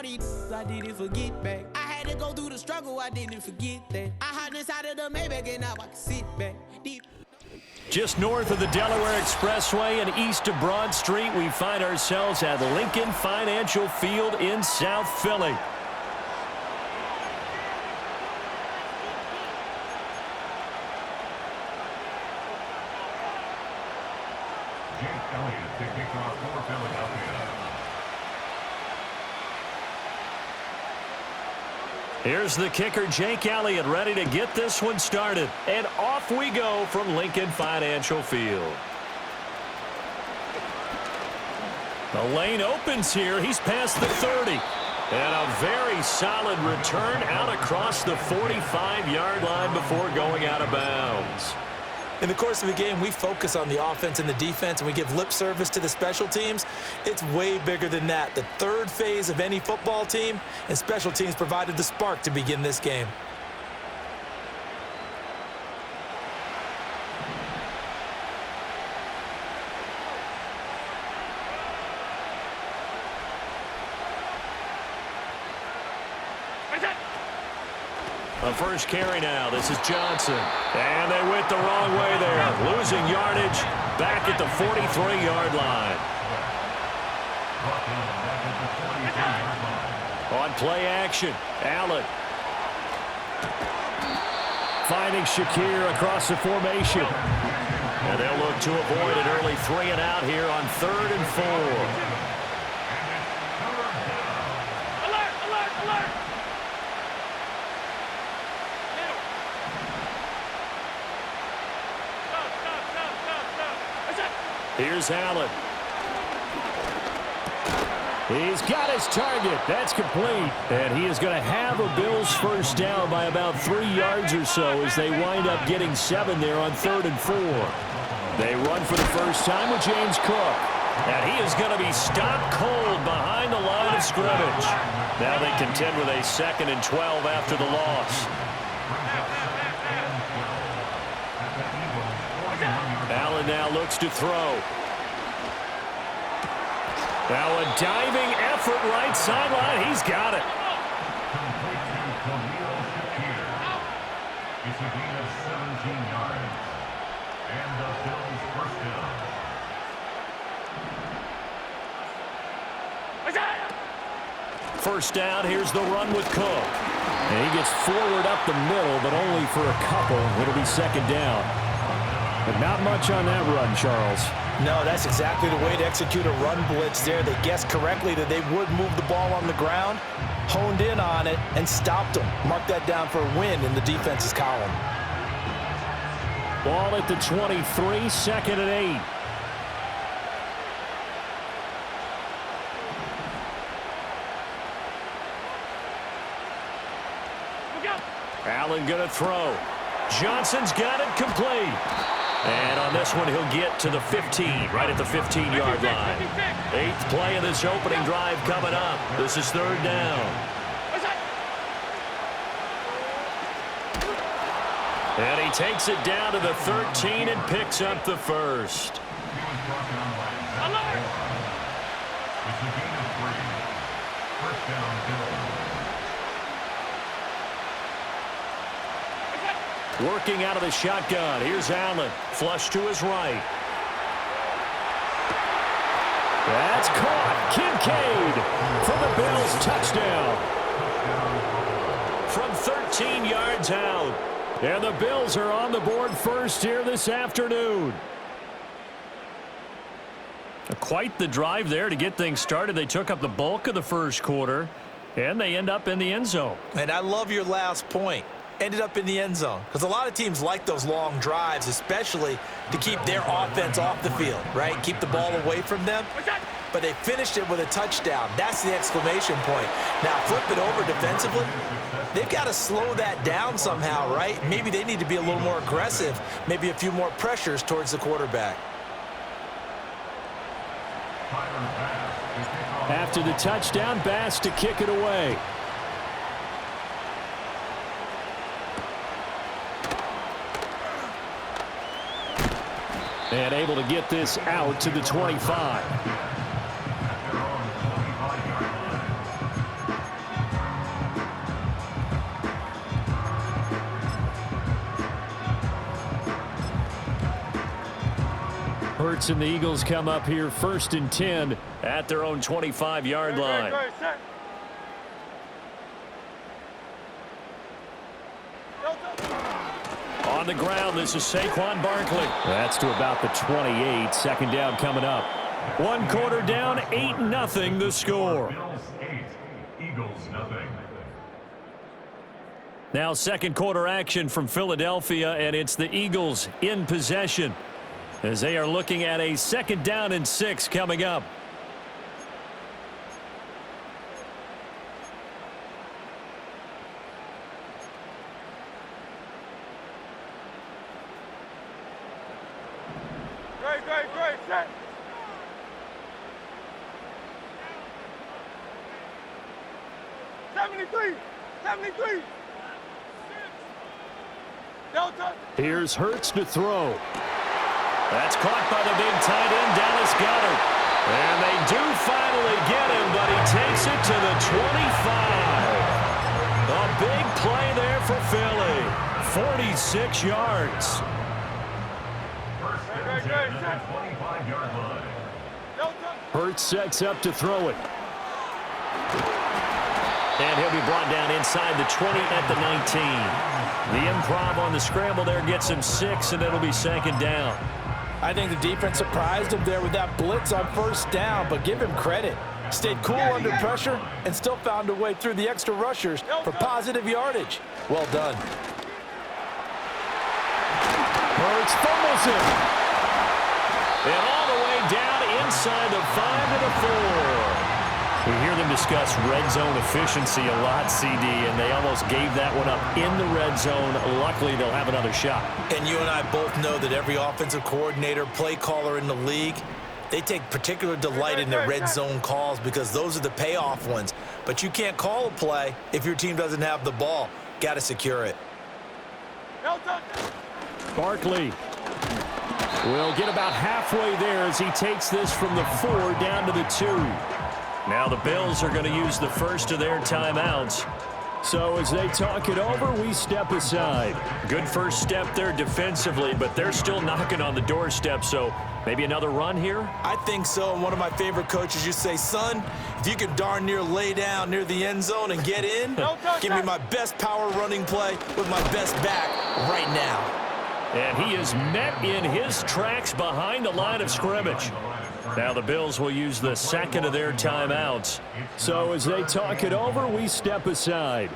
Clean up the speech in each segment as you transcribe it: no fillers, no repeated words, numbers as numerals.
all these I didn't forget back. I had to go through the struggle, I didn't forget that. I hopped inside of the Maybach and now I can sit back. Deep. Just north of the Delaware Expressway and east of Broad Street, we find ourselves at Lincoln Financial Field in South Philly. To kick off for Philadelphia. Here's the kicker, Jake Elliott, ready to get this one started. And off we go from Lincoln Financial Field. The lane opens here. He's past the 30. And a very solid return out across the 45-yard line before going out of bounds. In the course of the game, we focus on the offense and the defense, and we give lip service to the special teams. It's way bigger than that. The third phase of any football team, and special teams provided the spark to begin this game. The first carry now. This is Johnson. And they went the wrong way there. Losing yardage back at the 43-yard line. On play action, Allen. Finding Shakir across the formation. And they'll look to avoid an early 3 and out here on 3rd and 4. Here's Allen. He's got his target. That's complete. And he is going to have a Bills first down by about 3 yards or so as they wind up getting 7 there on 3rd and 4. They run for the first time with James Cook. And he is going to be stopped cold behind the line of scrimmage. Now they contend with a 2nd and 12 after the loss. Allen now looks to throw. Now a diving effort right sideline. He's got it. It's a gain of 17 yards. And the Bills first down. First down, here's the run with Cook. And he gets forward up the middle, but only for a couple. It'll be 2nd down. But not much on that run, Charles. No, that's exactly the way to execute a run blitz there. They guessed correctly that they would move the ball on the ground, honed in on it, and stopped them. Mark that down for a win in the defense's column. Ball at the 23, 2nd and 8. Allen going to throw. Johnson's got it complete. And on this one, he'll get to the 15, right at the 15-yard line. 8th play of this opening drive coming up. This is 3rd down. And he takes it down to the 13 and picks up the first. It's a gain of 3. First down, Bills. Working out of the shotgun. Here's Allen. Flush to his right. That's caught. Kincaid for the Bills. Touchdown. From 13 yards out. And the Bills are on the board first here this afternoon. Quite the drive there to get things started. They took up the bulk of the first quarter, and they end up in the end zone. And I love your last point. Ended up in the end zone. Because a lot of teams like those long drives, especially to keep their offense off the field, right? Keep the ball away from them. But they finished it with a touchdown. That's the exclamation point. Now flip it over defensively. They've got to slow that down somehow, right? Maybe they need to be a little more aggressive. Maybe a few more pressures towards the quarterback. After the touchdown, Bass to kick it away. And able to get this out to the 25. Hurts and the Eagles come up here 1st and 10 at their own 25-yard line. On the ground, this is Saquon Barkley. That's to about the 28. 2nd down coming up. 1 quarter down, 8-0 the score. Bills 8, Eagles nothing. Now 2nd quarter action from Philadelphia, and it's the Eagles in possession as they are looking at a 2nd down and 6 coming up. Great, set. Seventy-three. Delta. Here's Hurts to throw. That's caught by the big tight end, Dallas Goedert. And they do finally get him, but he takes it to the 25. A big play there for Philly. 46 yards. First and 10 at the 25-yard line. Hurts sets up to throw it. And he'll be brought down inside the 20 at the 19. The improv on the scramble there gets him 6, and it'll be 2nd down. I think the defense surprised him there with that blitz on 1st down, but give him credit. Stayed cool under pressure and still found a way through the extra rushers for positive yardage. Well done. Hurts fumbles it. And all the way down inside the 5 to the 4. We hear them discuss red zone efficiency a lot, CD, and they almost gave that one up in the red zone. Luckily, they'll have another shot. And you and I both know that every offensive coordinator, play caller in the league, they take particular delight in their red zone calls because those are the payoff ones. But you can't call a play if your team doesn't have the ball. Got to secure it. Barkley will get about halfway there as he takes this from the 4 down to the 2. Now the Bills are going to use the first of their timeouts. So as they talk it over, we step aside. Good first step there defensively, but they're still knocking on the doorstep, so maybe another run here? I think so. And one of my favorite coaches used to say, son, if you can darn near lay down near the end zone and get in, give me my best power running play with my best back right now. And he is met in his tracks behind the line of scrimmage. Now the Bills will use the 2nd of their timeouts. So as they talk it over, we step aside.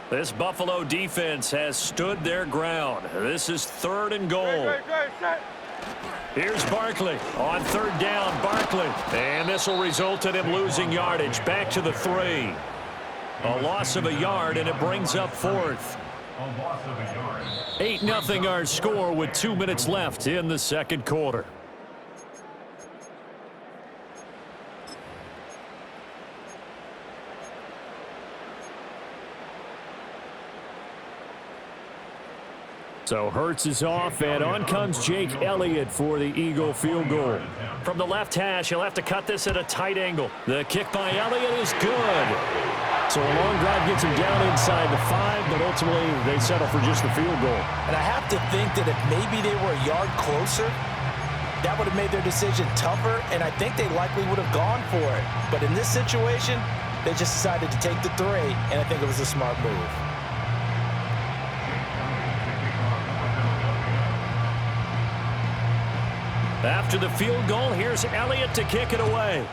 This Buffalo defense has stood their ground. This is 3rd and goal. Here's Barkley on 3rd down. Barkley. And this will result in him losing yardage. Back to the 3. A loss of a yard, and it brings up 4th. 8-0 our score with 2 minutes left in the 2nd quarter. So Hurts is off, and on comes Jake Elliott for the Eagle field goal. From the left hash, he'll have to cut this at a tight angle. The kick by Elliott is good. So a long drive gets him down inside the 5, but ultimately they settle for just the field goal. And I have to think that if maybe they were a yard closer, that would have made their decision tougher, and I think they likely would have gone for it. But in this situation, they just decided to take the 3, and I think it was a smart move. After the field goal, here's Elliott to kick it away.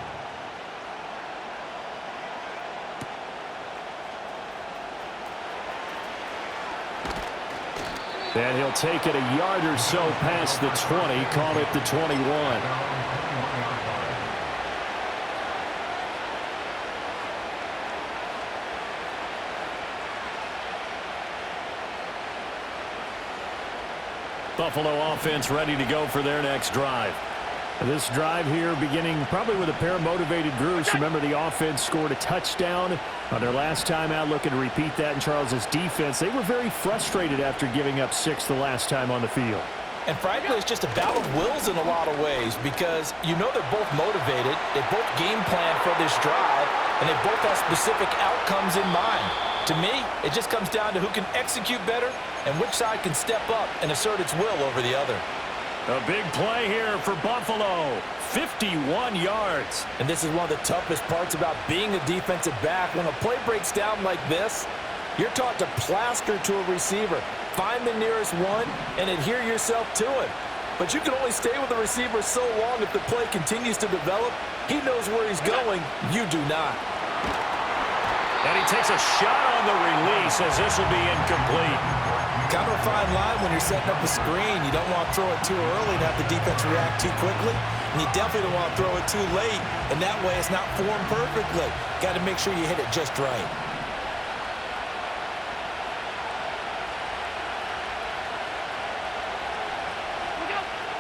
And he'll take it a yard or so past the 20, call it the 21. Buffalo offense ready to go for their next drive. This drive here beginning probably with a pair of motivated groups. Remember, the offense scored a touchdown on their last time out, looking to repeat that in Charles's defense. They were very frustrated after giving up 6 the last time on the field. And frankly, it's just a battle of wills in a lot of ways because you know they're both motivated, they both game plan for this drive, and they both have specific outcomes in mind. To me, it just comes down to who can execute better and which side can step up and assert its will over the other. A big play here for Buffalo. 51 yards. And this is one of the toughest parts about being a defensive back. When a play breaks down like this, you're taught to plaster to a receiver, find the nearest one, and adhere yourself to it. But you can only stay with the receiver so long if the play continues to develop. He knows where he's going. You do not. And he takes a shot on the release as this will be incomplete. Kind of a fine line when you're setting up a screen. You don't want to throw it too early and have the defense react too quickly. And you definitely don't want to throw it too late. And that way it's not formed perfectly. Got to make sure you hit it just right.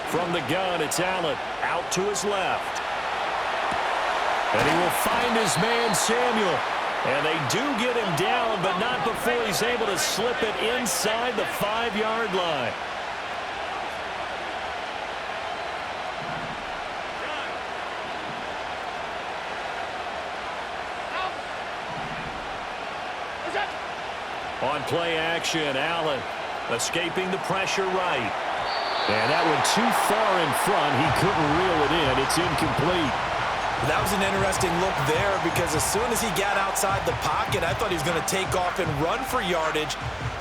From the gun, it's Allen out to his left. And he will find his man, Samuel. And they do get him down, but not before he's able to slip it inside the 5-yard line. On play action, Allen escaping the pressure right. And that one too far in front. He couldn't reel it in. It's incomplete. That was an interesting look there because as soon as he got outside the pocket, I thought he was going to take off and run for yardage.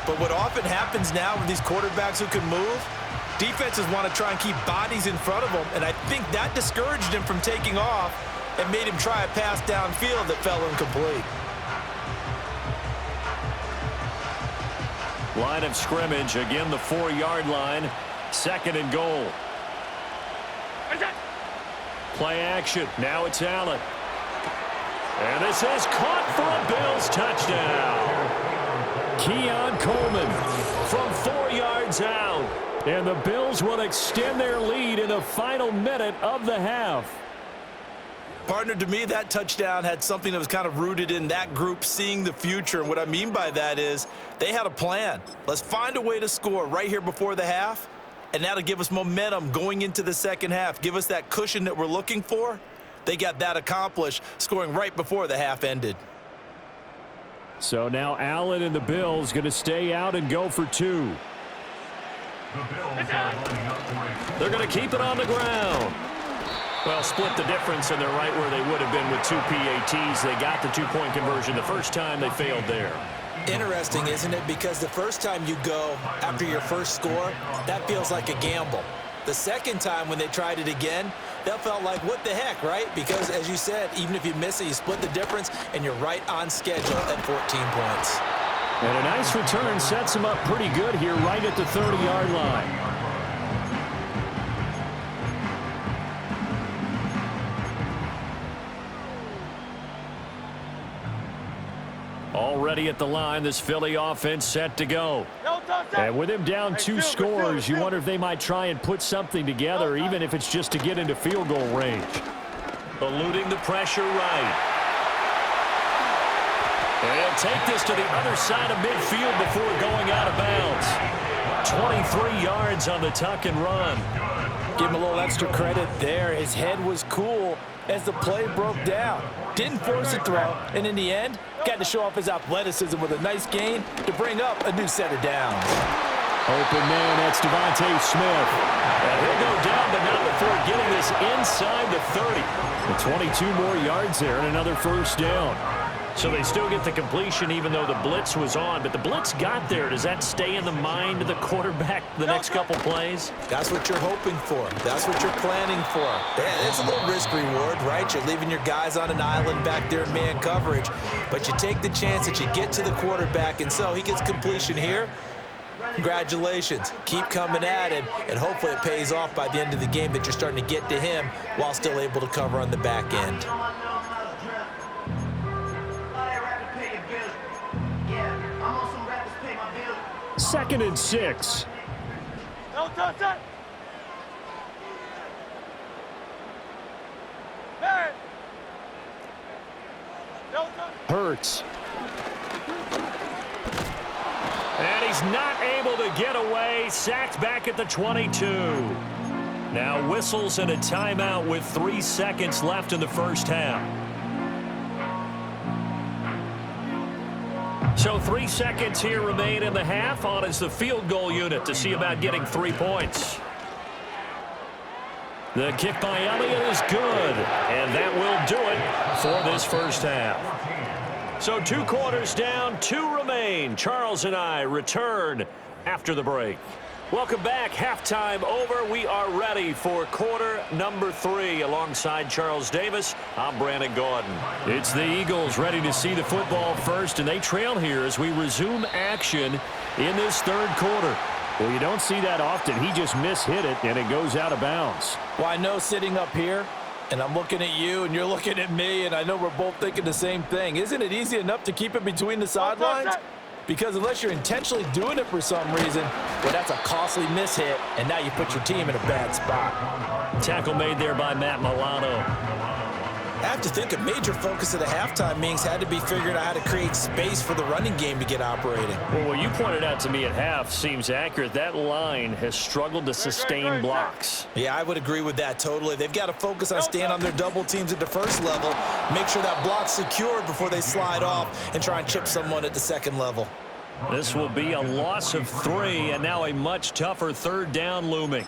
But what often happens now with these quarterbacks who can move, defenses want to try and keep bodies in front of them. And I think that discouraged him from taking off and made him try a pass downfield that fell incomplete. Line of scrimmage, again the 4-yard line. 2nd and goal. Play action. Now it's Allen. And this is caught for a Bills touchdown. Keon Coleman from 4 yards out. And the Bills will extend their lead in the final minute of the half. Partner, to me, that touchdown had something that was kind of rooted in that group seeing the future. And what I mean by that is they had a plan. Let's find a way to score right here before the half. And that'll give us momentum going into the second half. Give us that cushion that we're looking for. They got that accomplished, scoring right before the half ended. So now Allen and the Bills going to stay out and go for 2. They're going to keep it on the ground. Well, split the difference, and they're right where they would have been with 2 PATs. They got the 2-point conversion the first time. They failed there. Interesting, isn't it? Because the first time you go after your first score, that feels like a gamble. The second time when they tried it again, that felt like, what the heck, right? Because, as you said, even if you miss it, you split the difference, and you're right on schedule at 14 points. And a nice return sets him up pretty good here right at the 30-yard line. Already at the line, this Philly offense set to go. And with him down 2 scores, you wonder if they might try and put something together, even if it's just to get into field goal range. Eluding the pressure right. And he'll take this to the other side of midfield before going out of bounds. 23 yards on the tuck and run. Give him a little extra credit there. His head was cool as the play broke down. Didn't force a throw, and in the end, got to show off his athleticism with a nice gain to bring up a new set of downs. Open man, that's Devontae Smith. And he'll go down, but not before getting this inside the 30. And 22 more yards there and another first down. So they still get the completion even though the blitz was on. But the blitz got there. Does that stay in the mind of the quarterback the next couple plays? That's what you're hoping for. That's what you're planning for. It's a little risk reward, right? You're leaving your guys on an island back there in man coverage. But you take the chance that you get to the quarterback. And so he gets completion here. Congratulations. Keep coming at him. And hopefully it pays off by the end of the game that you're starting to get to him while still able to cover on the back end. 2nd and 6. Don't touch that. Hey. Don't touch. Hurts. And he's not able to get away. Sacked back at the 22. Now whistles and a timeout with 3 seconds left in the first half. So 3 seconds here remain in the half. On is the field goal unit to see about getting 3 points. The kick by Elliott is good, and that will do it for this first half. So 2 quarters down, 2 remain. Charles and I return after the break. Welcome back. Halftime over. We are ready for quarter number 3. Alongside Charles Davis, I'm Brandon Gordon. It's the Eagles ready to see the football first, and they trail here as we resume action in this third quarter. Well, you don't see that often. He just mishit it, and it goes out of bounds. Well, I know sitting up here, and I'm looking at you, and you're looking at me, and I know we're both thinking the same thing. Isn't it easy enough to keep it between the sidelines? Because unless you're intentionally doing it for some reason, well, that's a costly mishit, and now you put your team in a bad spot. Tackle made there by Matt Milano. I have to think a major focus of the halftime meetings had to be figuring out how to create space for the running game to get operating. Well, what you pointed out to me at half seems accurate. That line has struggled to sustain blocks. Yeah, I would agree with that totally. They've got to focus on staying on their double teams at the first level, make sure that block's secured before they slide off and try and chip someone at the second level. This will be a loss of 3, and now a much tougher third down looming.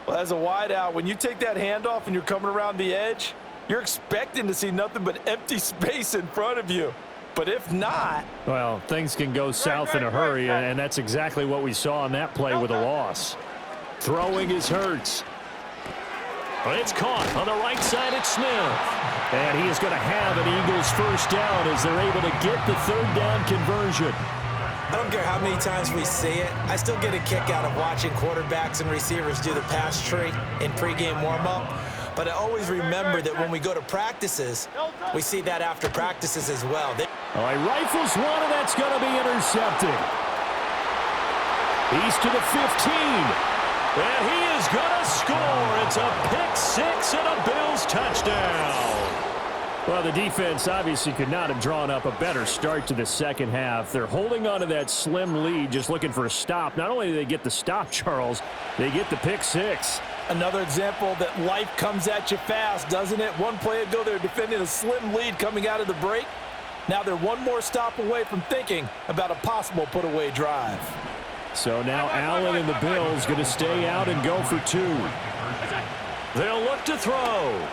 Well, as a wideout, when you take that handoff and you're coming around the edge, you're expecting to see nothing but empty space in front of you. But if not... Well, things can go south in a hurry, and that's exactly what we saw on that play with a loss. Throwing is Hurts. But it's caught on the right side at Smith. And he is going to have an Eagles first down as they're able to get the third down conversion. I don't care how many times we see it. I still get a kick out of watching quarterbacks and receivers do the pass tree in pregame warm-up. But I always remember that when we go to practices, we see that after practices as well. All right, rifles one, and that's going to be intercepted. He's to the 15. And he is going to score. It's a pick-6 and a Bills touchdown. Well, the defense obviously could not have drawn up a better start to the second half. They're holding on to that slim lead, just looking for a stop. Not only do they get the stop, Charles, they get the pick-6. Another example that life comes at you fast, doesn't it? One play ago, they're defending a slim lead coming out of the break. Now they're one more stop away from thinking about a possible put-away drive. So now Allen and the Bills going to stay out and go for 2. They'll look to throw.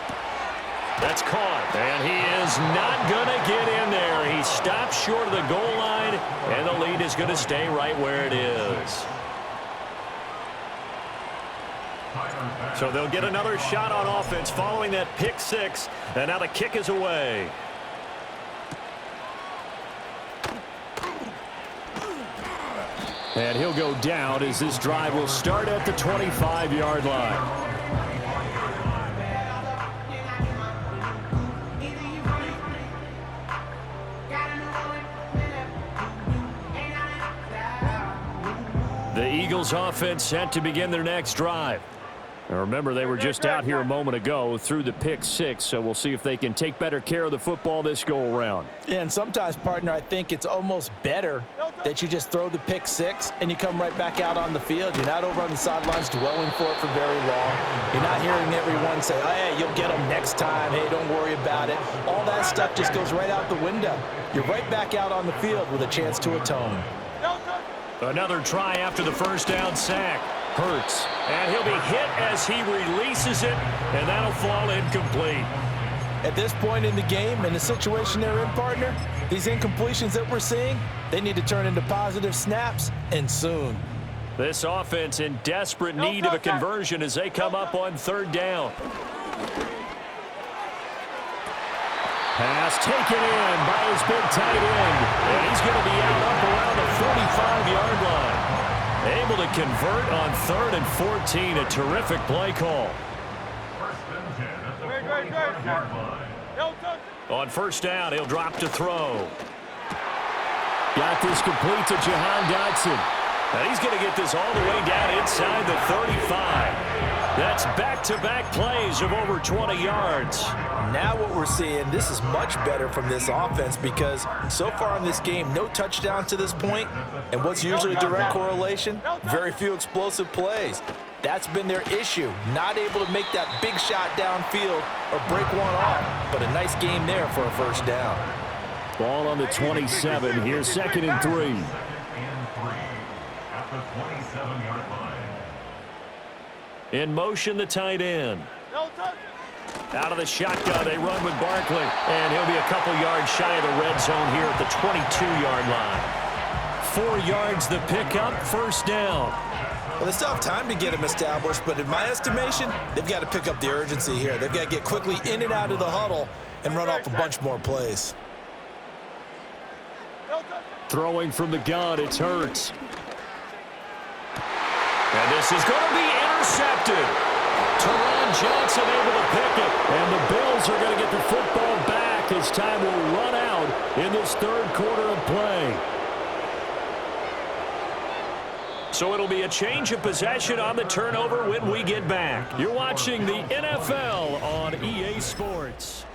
That's caught, and he is not going to get in there. He stops short of the goal line, and the lead is going to stay right where it is. So they'll get another shot on offense following that pick-6, and now the kick is away. And he'll go down as this drive will start at the 25-yard line. The Eagles offense set to begin their next drive. Now remember, they were just out here a moment ago through the pick-6, so we'll see if they can take better care of the football this go-around. Yeah, and sometimes, partner, I think it's almost better that you just throw the pick-6 and you come right back out on the field. You're not over on the sidelines dwelling for it for very long. You're not hearing everyone say, oh, hey, you'll get them next time. Hey, don't worry about it. All that stuff just goes right out the window. You're right back out on the field with a chance to atone. Another try after the first down sack. Hurts, and he'll be hit as he releases it, and that'll fall incomplete. At this point in the game, in the situation they're in, partner, these incompletions that we're seeing, they need to turn into positive snaps, and soon. This offense in desperate need of a conversion as they come up on third down. Pass taken in by his big tight end, and he's going to be out up around the 45-yard line. Able to convert on 3rd and 14. A terrific play call. On first down, he'll drop to throw. Got this complete to Jahan Dotson. And he's going to get this all the way down inside the 35. That's back-to-back plays of over 20 yards. Now what we're seeing, this is much better from this offense because so far in this game, no touchdown to this point. And what's usually a direct correlation? Very few explosive plays. That's been their issue, not able to make that big shot downfield or break one off. But a nice game there for a first down. Ball on the 27. Here's 2nd and 3. 2nd and 3 at the 27-yard line. In motion, the tight end. No touch. Out of the shotgun, they run with Barkley. And he'll be a couple yards shy of the red zone here at the 22-yard line. 4 yards the pickup, 1st down. Well, they still have time to get him established, but in my estimation, they've got to pick up the urgency here. They've got to get quickly in and out of the huddle and run off a bunch more plays. No touch. Throwing from the gun, it's Hurts. And this is going to be intercepted. Teron Johnson able to pick it. And the Bills are going to get the football back as time will run out in this 3rd quarter of play. So it'll be a change of possession on the turnover when we get back. You're watching the NFL on EA Sports.